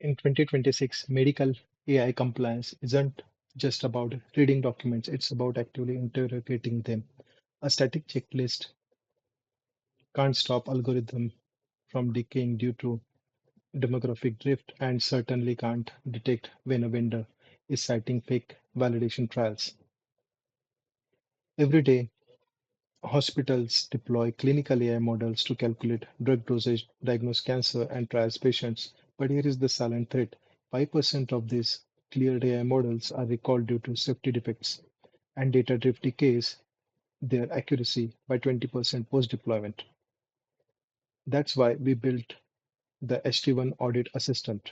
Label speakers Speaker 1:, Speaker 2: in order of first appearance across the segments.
Speaker 1: In 2026, medical AI compliance isn't just about reading documents, it's about actively interrogating them. A static checklist can't stop algorithm from decaying due to demographic drift and certainly can't detect when a vendor is citing fake validation trials. Every day, hospitals deploy clinical AI models to calculate drug dosage, diagnose cancer, and triage patients. But here is the silent threat: 5% of these cleared AI models are recalled due to safety defects, and data drift decays their accuracy by 20% post deployment. That's why we built the HT1 Audit Assistant,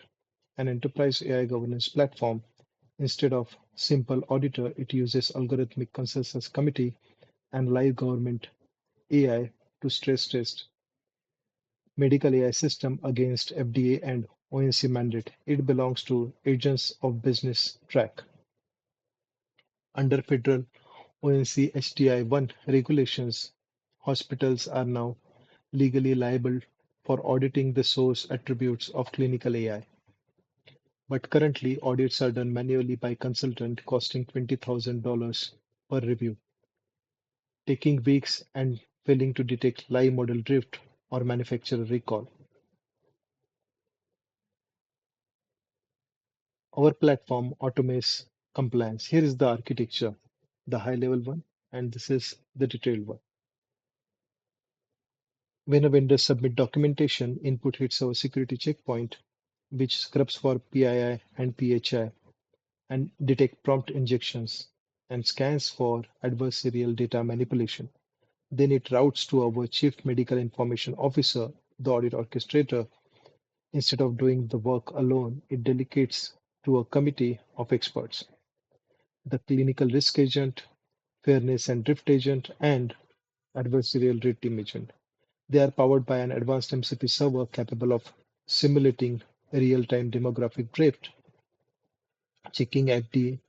Speaker 1: an enterprise AI governance platform. Instead of simple auditor, it uses algorithmic consensus committee and live government AI to stress test medical AI system against FDA and ONC mandate. It belongs to Agents of Business track. Under federal ONC HTI 1 regulations, hospitals are now legally liable for auditing the source attributes of clinical AI. But currently, audits are done manually by consultant costing $20,000 per review, taking weeks and failing to detect live model drift or manufacturer recall. Our platform automates compliance. Here is the architecture, the high level one, and this is the detailed one. When a vendor submit documentation, input hits our security checkpoint, which scrubs for PII and PHI and detect prompt injections and scans for adversarial data manipulation. Then it routes to our Chief Medical Information Officer, the audit orchestrator. Instead of doing the work alone, it delegates to a committee of experts: the clinical risk agent, fairness and drift agent, and adversarial red team agent. They are powered by an advanced MCP server capable of simulating real-time demographic drift, checking active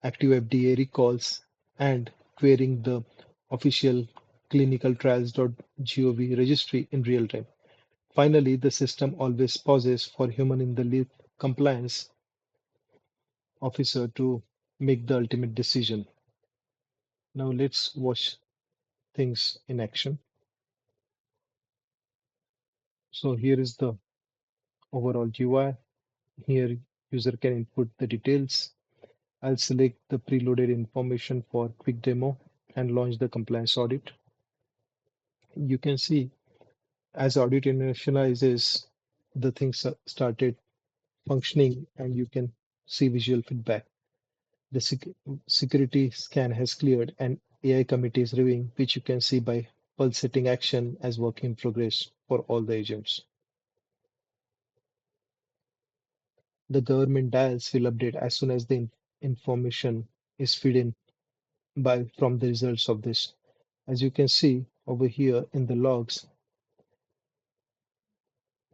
Speaker 1: FDA recalls, and querying the official clinicaltrials.gov registry in real time. Finally, the system always pauses for human in the loop compliance officer to make the ultimate decision. Now let's watch things in action. So here is the overall UI. Here user can input the details. I'll select the preloaded information for quick demo and launch the compliance audit. You can see as audit initializes, the things started functioning and you can see visual feedback. The security scan has cleared and AI committee is reviewing, which you can see by pulsating action as work in progress for all the agents. The government dials will update as soon as the information is fed in by from the results of this. As you can see over here in the logs,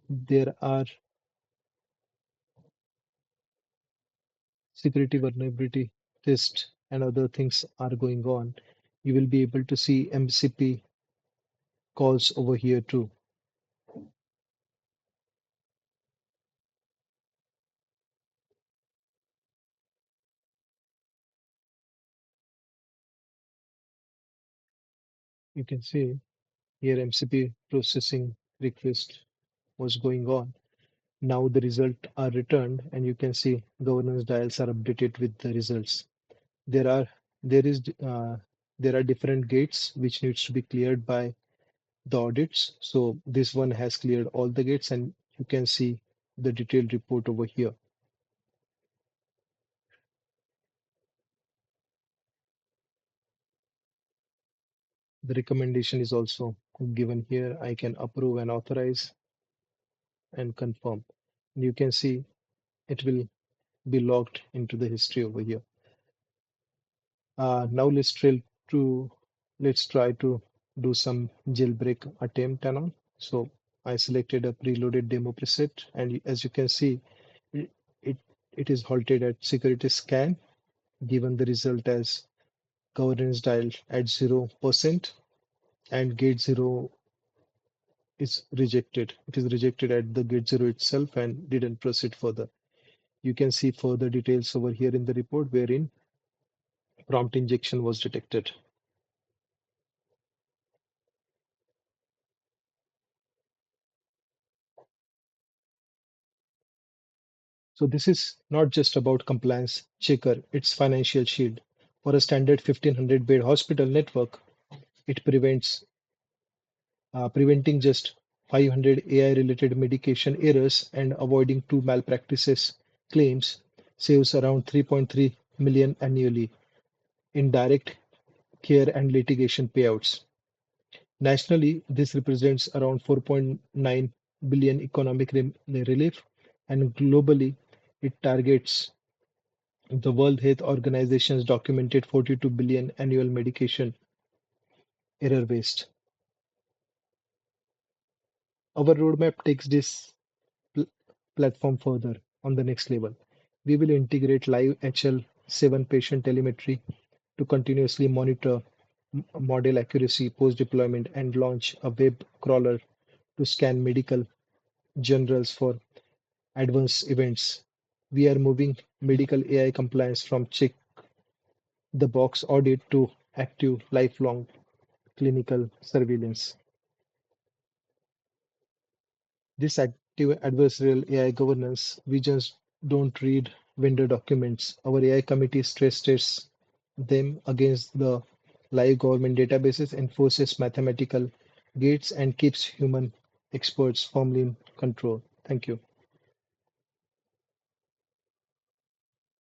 Speaker 1: there are security vulnerability tests and other things are going on. You will be able to see MCP calls over here too. You can see here MCP processing request was going on. Now the result are returned and you can see governance dials are updated with the results. There are there is there are different gates which needs to be cleared by the audits. So this one has cleared all the gates and you can see the detailed report over here. The recommendation is also given here. I can approve and authorize and confirm. You can see it will be logged into the history over here. Now to let's try to do some jailbreak attempt and all. So I selected a preloaded demo preset, and as you can see, it, it, it is halted at security scan, given the result as governance dial at 0% and gate 0 is rejected. It is rejected at the gate 0 itself and didn't proceed further. You can see further details over here in the report wherein prompt injection was detected. So this is not just about compliance checker, it's financial shield. For a standard 1500 bed hospital network, it preventing just 500 AI related medication errors and avoiding two malpractices claims saves around 3.3 million annually in direct care and litigation payouts. Nationally, this represents around 4.9 billion economic relief, and globally, it targets the World Health Organization's documented 42 billion annual medication error waste. Our roadmap takes this pl- platform further on the next level. We will integrate live HL7 patient telemetry to continuously monitor model accuracy post deployment and launch a web crawler to scan medical journals for adverse events. We are moving medical AI compliance from check the box audit to active lifelong clinical surveillance. This active adversarial AI governance, we just don't read vendor documents. Our AI committee stress tests them against the live government databases, enforces mathematical gates, and keeps human experts firmly in control. Thank you.